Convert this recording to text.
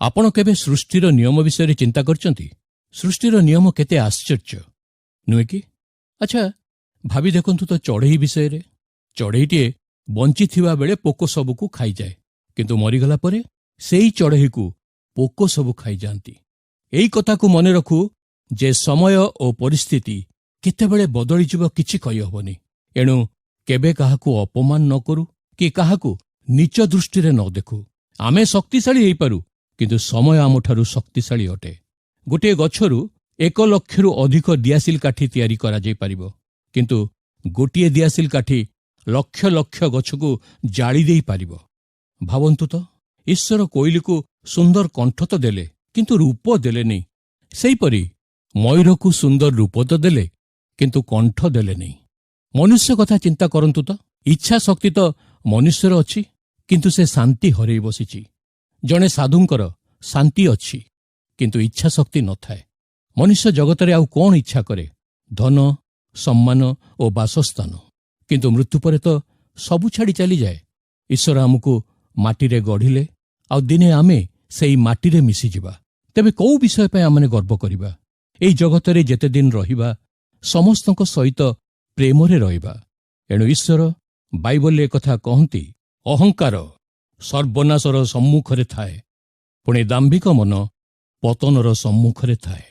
ଆପଣ କେବେ ସୃଷ୍ଟିର ନିୟମ ବିଷୟରେ ଚିନ୍ତା କରିଛନ୍ତି? ସୃଷ୍ଟିର ନିୟମ କେତେ ଆଶ୍ଚର୍ଯ୍ୟ, ନୁହେଁ କି? ଆଚ୍ଛା, ଭାବି ଦେଖନ୍ତୁ ତ ଚଢ଼େଇ ବିଷୟରେ। ଚଢ଼େଇଟିଏ ବଞ୍ଚିଥିବା ବେଳେ ପୋକ ସବୁକୁ ଖାଇଯାଏ, କିନ୍ତୁ ମରିଗଲା ପରେ ସେଇ ଚଢ଼େଇକୁ ପୋକ ସବୁ ଖାଇଯାଆନ୍ତି। ଏଇ କଥାକୁ ମନେ ରଖୁ ଯେ ସମୟ ଓ ପରିସ୍ଥିତି କେତେବେଳେ ବଦଳିଯିବ କିଛି କହିହେବନି। ଏଣୁ କେବେ କାହାକୁ ଅପମାନ ନ କରୁ କି କାହାକୁ ନୀଚ ଦୃଷ୍ଟିରେ ନ ଦେଖୁ। ଆମେ ଶକ୍ତିଶାଳୀ ହେଇପାରୁ, କିନ୍ତୁ ସମୟ ଆମଠାରୁ ଶକ୍ତିଶାଳୀ ଅଟେ। ଗୋଟିଏ ଗଛରୁ 1,00,000ରୁ ଅଧିକ ଦିଆସିଲ କାଠି ତିଆରି କରାଯାଇପାରିବ, କିନ୍ତୁ ଗୋଟିଏ ଦିଆସିଲ କାଠି ଲକ୍ଷ ଲକ୍ଷ ଗଛକୁ ଜାଳି ଦେଇପାରିବ। ଭାବନ୍ତୁ ତ, ଈଶ୍ୱର କୋଇଲିକୁ ସୁନ୍ଦର କଣ୍ଠ ତ ଦେଲେ, କିନ୍ତୁ ରୂପ ଦେଲେନି। ସେହିପରି ମୟୂରକୁ ସୁନ୍ଦର ରୂପ ତ ଦେଲେ, କିନ୍ତୁ କଣ୍ଠ ଦେଲେନି। ମନୁଷ୍ୟ କଥା ଚିନ୍ତା କରନ୍ତୁ ତ। ଇଚ୍ଛା ଶକ୍ତି ତ ମନୁଷ୍ୟର ଅଛି, କିନ୍ତୁ ସେ ଶାନ୍ତି ହରେଇ ବସିଛି। ଜଣେ ସାଧୁଙ୍କର ଶାନ୍ତି ଅଛି, କିନ୍ତୁ ଇଚ୍ଛା ଶକ୍ତି ନଥାଏ। ମନୁଷ୍ୟ ଜଗତରେ ଆଉ କ'ଣ ଇଚ୍ଛା କରେ? ଧନ, ସମ୍ମାନ ଓ ବାସସ୍ଥାନ। କିନ୍ତୁ ମୃତ୍ୟୁ ପରେ ତ ସବୁ ଛାଡ଼ି ଚାଲିଯାଏ। ଈଶ୍ୱର ଆମକୁ ମାଟିରେ ଗଢ଼ିଲେ, ଆଉ ଦିନେ ଆମେ ସେଇ ମାଟିରେ ମିଶିଯିବା। ତେବେ କୋଉ ବିଷୟ ପାଇଁ ଆମେ ଗର୍ବ କରିବା? ଏଇ ଜଗତରେ ଯେତେ ଦିନ ରହିବା, ସମସ୍ତଙ୍କ ସହିତ ପ୍ରେମରେ ରହିବା। ଏଣୁ ଈଶ୍ୱର ବାଇବଲରେ ଏକଥା କହନ୍ତି, ଅହଙ୍କାର ସର୍ବନାଶର ସମ୍ମୁଖରେ ଥାଏ, ପୁଣି ଦାମ୍ଭିକ ମନ ପତନର ସମ୍ମୁଖରେ ଥାଏ।